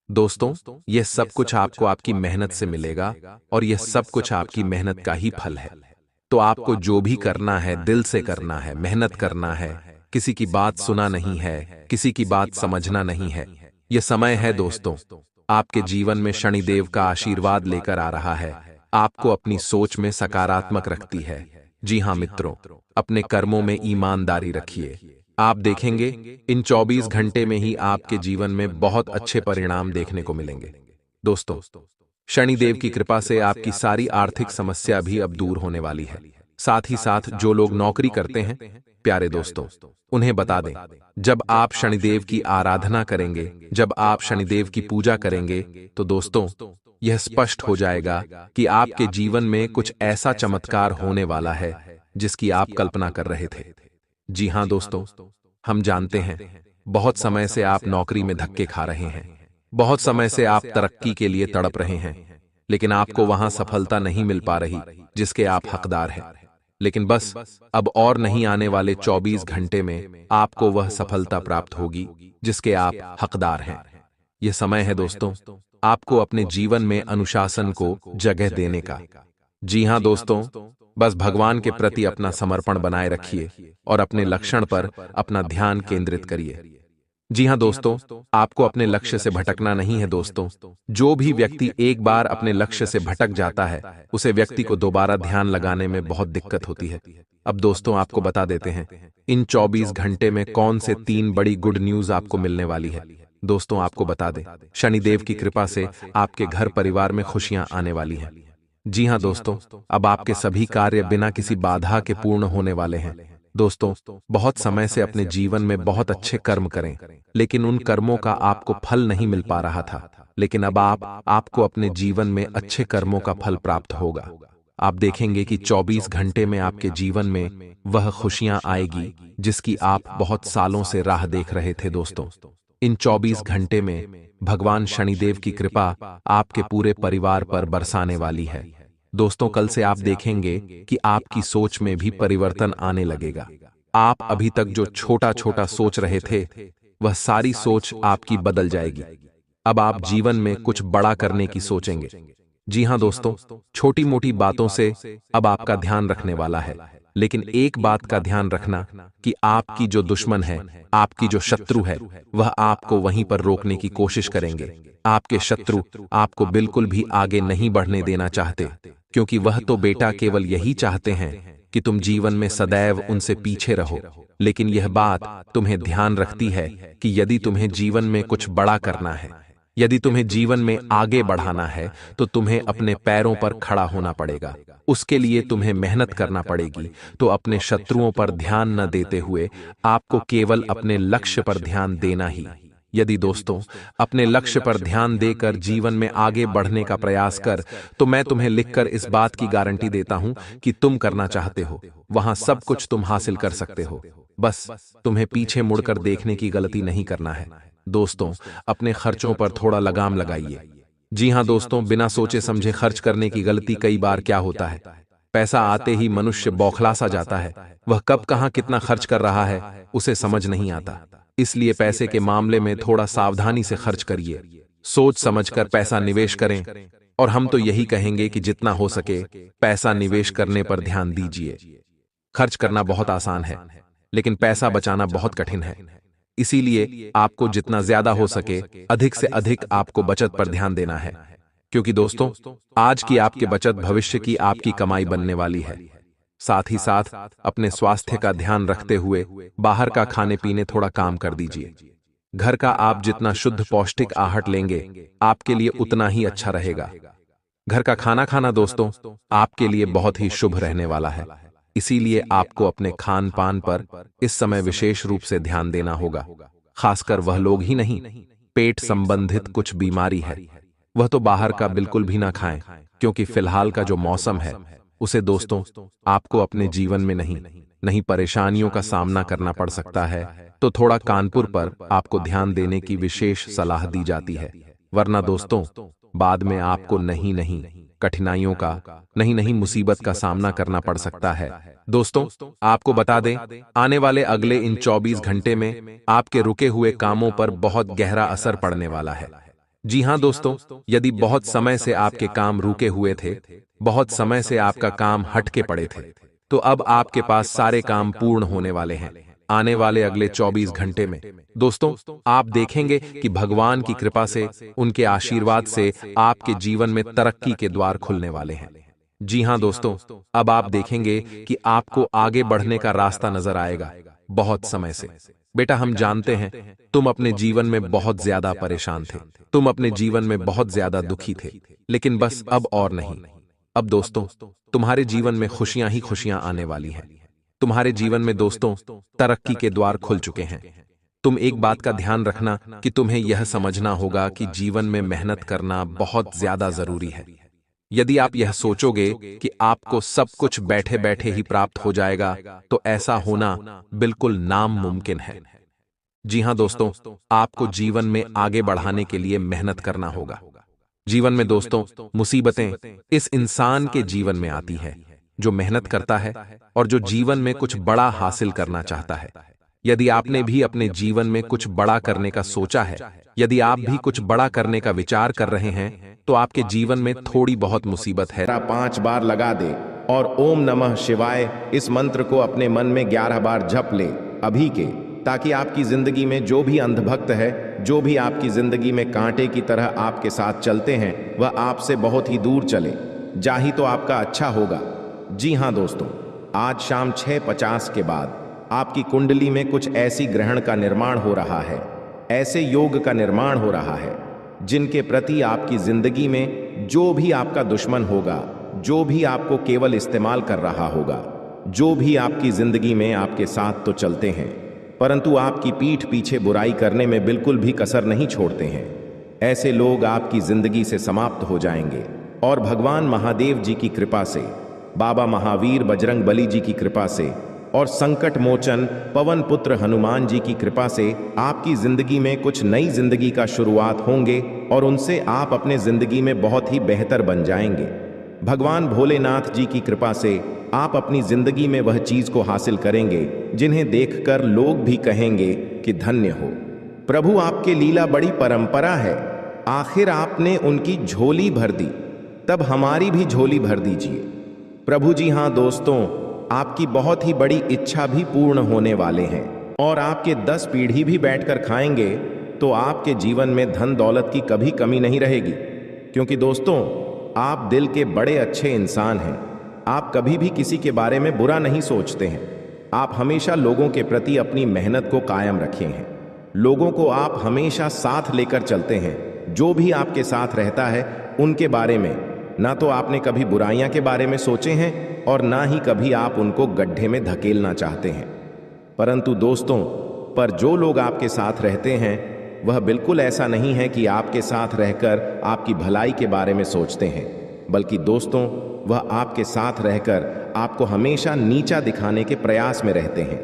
दोस्तों, यह सब कुछ आपको आपकी मेहनत से मिलेगा और यह सब कुछ आपकी मेहनत का ही फल है। तो आपको जो भी करना है दिल से करना है, मेहनत करना है, किसी की बात सुना नहीं है, किसी की बात समझना नहीं है। यह समय है दोस्तों, आपके जीवन में शनिदेव का आशीर्वाद लेकर आ रहा है, आपको अपनी सोच में सकारात्मक रखती है। जी हाँ मित्रों, अपने कर्मों में ईमानदारी रखिए। आप देखेंगे इन 24 घंटे में ही आपके जीवन में बहुत अच्छे परिणाम देखने को मिलेंगे। दोस्तों, शनिदेव की कृपा से आपकी सारी आर्थिक समस्या भी अब दूर होने वाली है। साथ ही साथ जो लोग नौकरी करते हैं, प्यारे दोस्तों, उन्हें बता दें, जब आप शनिदेव की आराधना करेंगे, जब आप शनिदेव की पूजा करेंगे, तो दोस्तों यह स्पष्ट हो जाएगा कि आपके जीवन में कुछ ऐसा चमत्कार होने वाला है जिसकी आप कल्पना कर रहे थे। जी हां दोस्तों, हम जानते हैं बहुत समय से आप नौकरी में धक्के खा रहे हैं, बहुत समय से आप तरक्की के लिए तड़प रहे हैं, लेकिन आपको वहां सफलता नहीं मिल पा रही जिसके आप हकदार हैं। लेकिन बस अब और नहीं, आने वाले 24 घंटे में आपको वह सफलता प्राप्त होगी जिसके आप हकदार हैं। यह समय है दोस्तों आपको अपने जीवन में अनुशासन को जगह देने का। जी हां दोस्तों, बस भगवान के प्रति अपना समर्पण बनाए रखिए और अपने लक्ष्य पर अपना ध्यान केंद्रित करिए। जी हां दोस्तों, आपको अपने लक्ष्य से भटकना नहीं है दोस्तों। जो भी व्यक्ति एक बार अपने लक्ष्य से भटक जाता है, उसे व्यक्ति को दोबारा ध्यान लगाने में बहुत दिक्कत होती है। अब दोस्तों आपको बता देते हैं इन 24 घंटे में कौन से 3 बड़ी गुड न्यूज आपको मिलने वाली है। दोस्तों आपको बता दें, शनिदेव की कृपा से आपके घर परिवार में खुशियां आने वाली हैं। जी हां दोस्तों, अब आपके सभी कार्य बिना किसी बाधा के पूर्ण होने वाले हैं। दोस्तों, बहुत समय से अपने जीवन में बहुत अच्छे कर्म करें, लेकिन उन कर्मों का आपको फल नहीं मिल पा रहा था। लेकिन अब आपको अपने जीवन में अच्छे कर्मों का फल प्राप्त होगा। आप देखेंगे कि 24 घंटे में आपके जीवन में वह खुशियां आएगी जिसकी आप बहुत सालों से राह देख रहे थे। दोस्तों, इन 24 घंटे में भगवान शनिदेव की कृपा आपके पूरे परिवार पर बरसाने वाली है। दोस्तों, कल से आप देखेंगे कि आपकी सोच में भी परिवर्तन आने लगेगा। आप अभी तक जो छोटा छोटा सोच रहे थे, वह सारी सोच आपकी बदल जाएगी। अब आप जीवन में कुछ बड़ा करने की सोचेंगे। जी हां दोस्तों, छोटी मोटी बातों से अब आपका ध्यान रखने वाला है, लेकिन एक बात का ध्यान रखना कि आपकी जो दुश्मन है, आपकी जो शत्रु है, वह आपको वहीं पर रोकने की कोशिश करेंगे। आपके शत्रु आपको बिल्कुल भी आगे नहीं बढ़ने देना चाहते, क्योंकि वह तो बेटा केवल यही चाहते हैं कि तुम जीवन में सदैव उनसे पीछे रहो। लेकिन यह बात तुम्हें ध्यान रखती है कि यदि तुम्हें जीवन में कुछ बड़ा करना है, यदि तुम्हें जीवन में आगे बढ़ाना है, तो तुम्हें अपने पैरों पर खड़ा होना पड़ेगा। उसके लिए तुम्हें मेहनत करना पड़ेगी। तो अपने शत्रुओं पर ध्यान न देते हुए आपको केवल अपने लक्ष्य पर ध्यान देना ही। यदि दोस्तों अपने लक्ष्य पर ध्यान देकर जीवन में आगे बढ़ने का प्रयास कर, तो मैं तुम्हें लिखकर इस बात की गारंटी देता हूं कि तुम करना चाहते हो वहां सब कुछ तुम हासिल कर सकते हो। बस तुम्हें पीछे मुड़कर देखने की गलती नहीं करना है। दोस्तों, अपने खर्चों पर थोड़ा लगाम लगाइए। जी हां दोस्तों, बिना सोचे समझे खर्च करने की गलती कई बार क्या होता है, पैसा आते ही मनुष्य बौखला सा जाता है। वह कब कहां कितना खर्च कर रहा है उसे समझ नहीं आता। इसलिए पैसे के मामले में थोड़ा सावधानी से खर्च करिए, सोच समझकर पैसा निवेश करें। और हम तो यही कहेंगे कि जितना हो सके पैसा निवेश करने पर ध्यान दीजिए। खर्च करना बहुत आसान है, लेकिन पैसा बचाना बहुत कठिन है। इसीलिए आपको जितना ज्यादा हो सके अधिक से अधिक आपको बचत पर ध्यान देना है, क्योंकि दोस्तों आज की आपकी बचत भविष्य की आपकी कमाई बनने वाली है। साथ ही साथ अपने स्वास्थ्य का ध्यान रखते हुए बाहर का खाने पीने थोड़ा काम कर दीजिए। घर का आप जितना शुद्ध पौष्टिक आहार लेंगे आपके लिए उतना ही अच्छा रहेगा। घर का खाना खाना दोस्तों आपके लिए बहुत ही शुभ रहने वाला है। इसीलिए आपको अपने खान पान पर इस समय विशेष रूप से ध्यान देना होगा। खासकर वह लोग ही नहीं, पेट संबंधित कुछ बीमारी है वह तो बाहर का बिल्कुल भी ना खाएं, क्योंकि फिलहाल का जो मौसम है उसे दोस्तों आपको अपने जीवन में नहीं परेशानियों का सामना करना पड़ सकता है। तो थोड़ा कानपुर पर आपको ध्यान देने की विशेष सलाह दी जाती है, वरना दोस्तों बाद में आपको नहीं कठिनाइयों का, नहीं मुसीबत का सामना करना पड़ सकता है। दोस्तों, आपको बता दें, आने वाले अगले इन 24 घंटे में आपके रुके हुए कामों पर बहुत गहरा असर पड़ने वाला है। जी हां दोस्तों, यदि बहुत समय से आपके काम रुके हुए थे, बहुत समय से आपका काम हटके पड़े थे, तो अब आपके पास सारे काम पूर्ण होने वाले हैं। आने वाले अगले 24 घंटे में दोस्तों, आप देखेंगे कि भगवान की कृपा से, उनके आशीर्वाद से आपके जीवन में तरक्की के द्वार खुलने वाले हैं। जी हां दोस्तों, अब आप देखेंगे कि आपको आगे बढ़ने का रास्ता नजर आएगा। बहुत समय से बेटा, हम जानते हैं तुम अपने जीवन में बहुत ज्यादा परेशान थे, तुम अपने जीवन में बहुत ज्यादा दुखी थे, लेकिन बस अब और नहीं। अब दोस्तों, तुम्हारे जीवन में खुशियां ही खुशियां आने वाली हैं। तुम्हारे जीवन में दोस्तों तरक्की के द्वार खुल चुके हैं। तुम एक बात का ध्यान रखना कि तुम्हें यह समझना होगा कि जीवन में मेहनत करना बहुत ज्यादा जरूरी है। यदि आप यह सोचोगे कि आपको सब कुछ बैठे बैठे ही प्राप्त हो जाएगा, तो ऐसा होना बिल्कुल नामुमकिन है। जी हां दोस्तों, आपको जीवन में आगे बढ़ाने के लिए मेहनत करना होगा। जीवन में दोस्तों मुसीबतें इस इंसान के जीवन में आती है जो मेहनत करता है और जो जीवन में कुछ बड़ा हासिल करना चाहता है। यदि आपने भी अपने जीवन में कुछ बड़ा करने का सोचा है, यदि आप भी कुछ बड़ा करने का विचार कर रहे हैं, तो आपके जीवन में थोड़ी बहुत मुसीबत है। 5 बार लगा दे और ओम नमः शिवाय इस मंत्र को अपने मन में 11 बार जप ले अभी के, ताकि आपकी जिंदगी में जो भी अंधभक्त है, जो भी आपकी जिंदगी में कांटे की तरह आपके साथ चलते हैं, वह आपसे बहुत ही दूर चले। जाही तो आपका अच्छा होगा। जी हाँ दोस्तों, आज शाम 6:50 के बाद आपकी कुंडली में कुछ ऐसी ग्रहण का निर्माण हो रहा है, ऐसे योग का निर्माण हो रहा है, जिनके प्रति आपकी जिंदगी में जो भी आपका दुश्मन होगा, जो भी आपको केवल इस्तेमाल कर रहा होगा, जो भी आपकी जिंदगी में आपके साथ तो चलते हैं, परंतु आपकी पीठ पीछे बुराई करने में बिल्कुल भी कसर नहीं छोड़ते हैं, ऐसे लोग आपकी जिंदगी से समाप्त हो जाएंगे। और भगवान महादेव जी की कृपा से, बाबा महावीर बजरंग बली जी की कृपा से और संकट मोचन पवन पुत्र हनुमान जी की कृपा से आपकी जिंदगी में कुछ नई जिंदगी का शुरुआत होंगे और उनसे आप अपने जिंदगी में बहुत ही बेहतर बन जाएंगे। भगवान भोलेनाथ जी की कृपा से आप अपनी जिंदगी में वह चीज को हासिल करेंगे जिन्हें देखकर लोग भी कहेंगे कि धन्य हो। प्रभु आपके लीला बड़ी परंपरा है, आखिर आपने उनकी झोली भर दी, तब हमारी भी झोली भर दीजिए प्रभु जी। हाँ दोस्तों, आपकी बहुत ही बड़ी इच्छा भी पूर्ण होने वाले हैं और आपके 10 पीढ़ी भी बैठकर खाएंगे, तो आपके जीवन में धन दौलत की कभी कमी नहीं रहेगी। क्योंकि दोस्तों, आप दिल के बड़े अच्छे इंसान हैं। आप कभी भी किसी के बारे में बुरा नहीं सोचते हैं। आप हमेशा लोगों के प्रति अपनी मेहनत को कायम रखे हैं। लोगों को आप हमेशा साथ लेकर चलते हैं। जो भी आपके साथ रहता है उनके बारे में ना तो आपने कभी बुराइयां के बारे में सोचे हैं और ना ही कभी आप उनको गड्ढे में धकेलना चाहते हैं। परंतु दोस्तों, पर जो लोग आपके साथ रहते हैं वह बिल्कुल ऐसा नहीं है कि आपके साथ रहकर आपकी भलाई के बारे में सोचते हैं, बल्कि दोस्तों वह आपके साथ रहकर आपको हमेशा नीचा दिखाने के प्रयास में रहते हैं।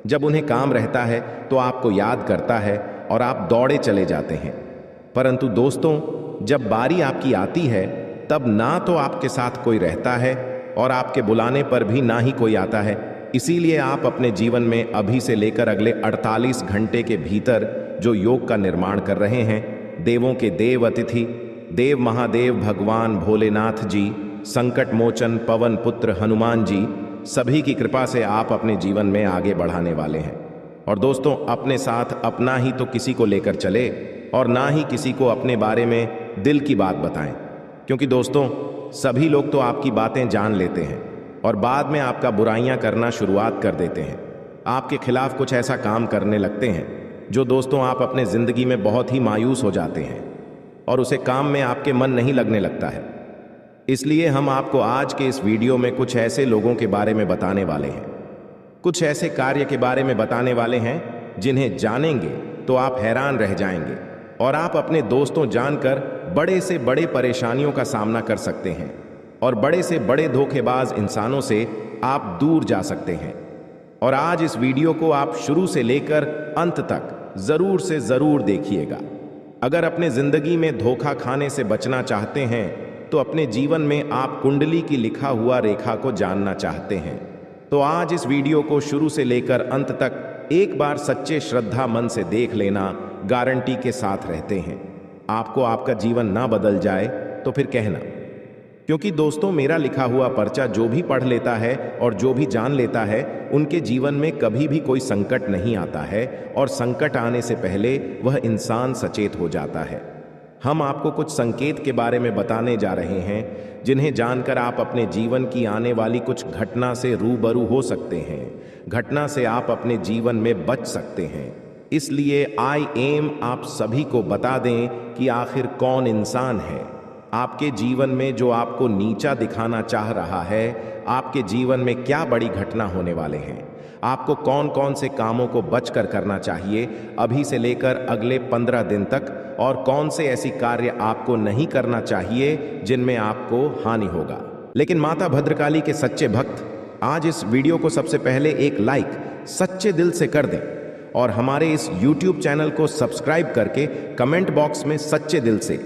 जब उन्हें काम रहता है तो आपको याद करता है और आप दौड़े चले जाते हैं। परंतु दोस्तों, जब बारी आपकी आती है तब ना तो आपके साथ कोई रहता है और आपके बुलाने पर भी ना ही कोई आता है। इसीलिए आप अपने जीवन में अभी से लेकर अगले 48 घंटे के भीतर जो योग का निर्माण कर रहे हैं, देवों के देव अतिथि देव महादेव भगवान भोलेनाथ जी, संकट मोचन पवन पुत्र हनुमान जी, सभी की कृपा से आप अपने जीवन में आगे बढ़ाने वाले हैं। और दोस्तों, अपने साथ अपना ही तो किसी को लेकर चले और ना ही किसी को अपने बारे में दिल की बात बताएं, क्योंकि दोस्तों सभी लोग तो आपकी बातें जान लेते हैं और बाद में आपका बुराइयां करना शुरुआत कर देते हैं। आपके खिलाफ कुछ ऐसा काम करने लगते हैं जो दोस्तों आप अपने जिंदगी में बहुत ही मायूस हो जाते हैं और उसे काम में आपके मन नहीं लगने लगता है। इसलिए हम आपको आज के इस वीडियो में कुछ ऐसे लोगों के बारे में बताने वाले हैं, कुछ ऐसे कार्य के बारे में बताने वाले हैं जिन्हें जानेंगे तो आप हैरान रह जाएंगे और आप अपने दोस्तों जानकर बड़े से बड़े परेशानियों का सामना कर सकते हैं और बड़े से बड़े धोखेबाज इंसानों से आप दूर जा सकते हैं। और आज इस वीडियो को आप शुरू से लेकर अंत तक जरूर से जरूर देखिएगा। अगर अपने जिंदगी में धोखा खाने से बचना चाहते हैं तो अपने जीवन में आप कुंडली की लिखा हुआ रेखा को जानना चाहते हैं, तो आज इस वीडियो को शुरू से लेकर अंत तक एक बार सच्चे श्रद्धा मन से देख लेना, गारंटी के साथ रहते हैं। आपको आपका जीवन ना बदल जाए तो फिर कहना, क्योंकि दोस्तों मेरा लिखा हुआ पर्चा जो भी पढ़ लेता है और जो भी जान लेता है, उनके जीवन में कभी भी कोई संकट नहीं आता है, और संकट आने से पहले वह इंसान सचेत हो जाता है। हम आपको कुछ संकेत के बारे में बताने जा रहे हैं, जिन्हें जानकर आप अपने जीवन की आने वाली कुछ घटना से रूबरू हो सकते हैं, घटना से आप अपने जीवन में बच सकते हैं। इसलिए आई एम आप सभी को बता दें कि आखिर कौन इंसान है आपके जीवन में जो आपको नीचा दिखाना चाह रहा है। आपके जीवन में क्या बड़ी घटना होने वाले हैं, आपको कौन कौन से कामों को बचकर करना चाहिए अभी से लेकर अगले 15 दिन तक, और कौन से ऐसी कार्य आपको नहीं करना चाहिए जिनमें आपको हानि होगा। लेकिन माता भद्रकाली के सच्चे भक्त आज इस वीडियो को सबसे पहले एक लाइक सच्चे दिल से कर दें, और हमारे इस YouTube चैनल को सब्सक्राइब करके कमेंट बॉक्स में सच्चे दिल से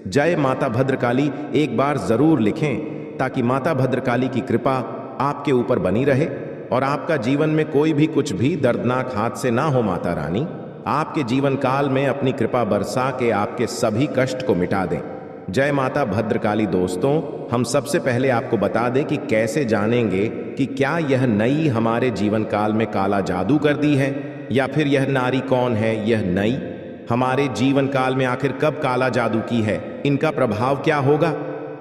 जय माता भद्रकाली एक बार जरूर लिखें, ताकि माता भद्रकाली की कृपा आपके ऊपर बनी रहे और आपका जीवन में कोई भी कुछ भी दर्दनाक हाथ से ना हो। माता रानी आपके जीवन काल में अपनी कृपा बरसा के आपके सभी कष्ट को मिटा दें। जय माता भद्रकाली। दोस्तों, हम सबसे पहले आपको बता दें कि कैसे जानेंगे कि क्या यह नई हमारे जीवन काल में काला जादू कर दी है, या फिर यह नारी कौन है। यह नई हमारे जीवन काल में आखिर कब काला जादू की है, इनका प्रभाव क्या होगा,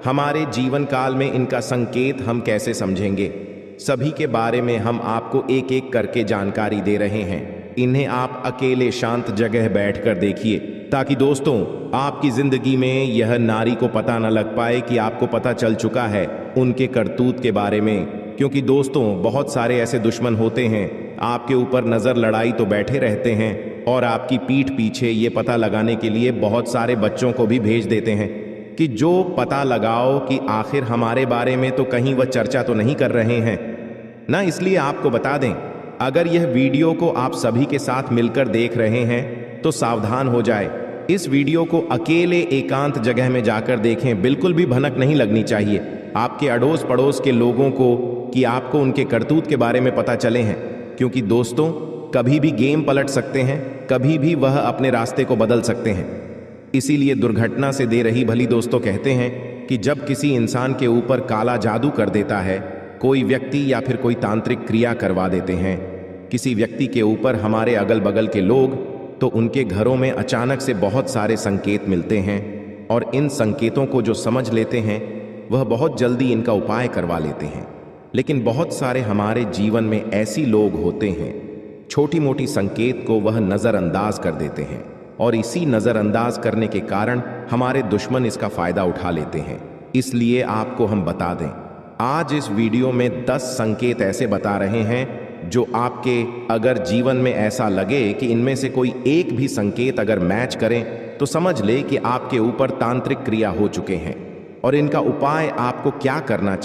हमारे जीवन काल में इनका संकेत हम कैसे समझेंगे, सभी के बारे में हम आपको एक एक करके जानकारी दे रहे हैं। इन्हें आप अकेले शांत जगह बैठकर देखिए, ताकि दोस्तों आपकी जिंदगी में यह नारी को पता न लग पाए कि आपको पता चल चुका है उनके करतूत के बारे में। क्योंकि दोस्तों बहुत सारे ऐसे दुश्मन होते हैं, आपके ऊपर नजर लड़ाई तो बैठे रहते हैं, और आपकी पीठ पीछे ये पता लगाने के लिए बहुत सारे बच्चों को भी भेज देते हैं कि जो पता लगाओ कि आखिर हमारे बारे में तो कहीं वह चर्चा तो नहीं कर रहे हैं ना। इसलिए आपको बता दें, अगर यह वीडियो को आप सभी के साथ मिलकर देख रहे हैं तो सावधान हो जाए। इस वीडियो को अकेले एकांत जगह में जाकर देखें, बिल्कुल भी भनक नहीं लगनी चाहिए आपके अड़ोस पड़ोस के लोगों को कि आपको उनके करतूत के बारे में पता चले हैं। क्योंकि दोस्तों कभी भी गेम पलट सकते हैं, कभी भी वह अपने रास्ते को बदल सकते हैं। इसीलिए दुर्घटना से दे रही भली। दोस्तों कहते हैं कि जब किसी इंसान के ऊपर काला जादू कर देता है कोई व्यक्ति, या फिर कोई तांत्रिक क्रिया करवा देते हैं किसी व्यक्ति के ऊपर हमारे अगल बगल के लोग, तो उनके घरों में अचानक से बहुत सारे संकेत मिलते हैं, और इन संकेतों को जो समझ लेते हैं वह बहुत जल्दी इनका उपाय करवा लेते हैं। लेकिन बहुत सारे हमारे जीवन में ऐसी लोग होते हैं, छोटी मोटी संकेत को वह नज़रअंदाज कर देते हैं, और इसी नज़रअंदाज करने के कारण हमारे दुश्मन इसका फ़ायदा उठा लेते हैं। इसलिए आपको हम बता दें, आज इस वीडियो में 10 संकेत ऐसे बता रहे हैं जो आपके अगर जीवन में ऐसा लगे कि इनमें से कोई एक भी संकेत अगर मैच करें तो समझ ले कि आपके ऊपर तांत्रिक क्रिया हो चुके हैं, और इनका उपाय आपको क्या करना चाहिए।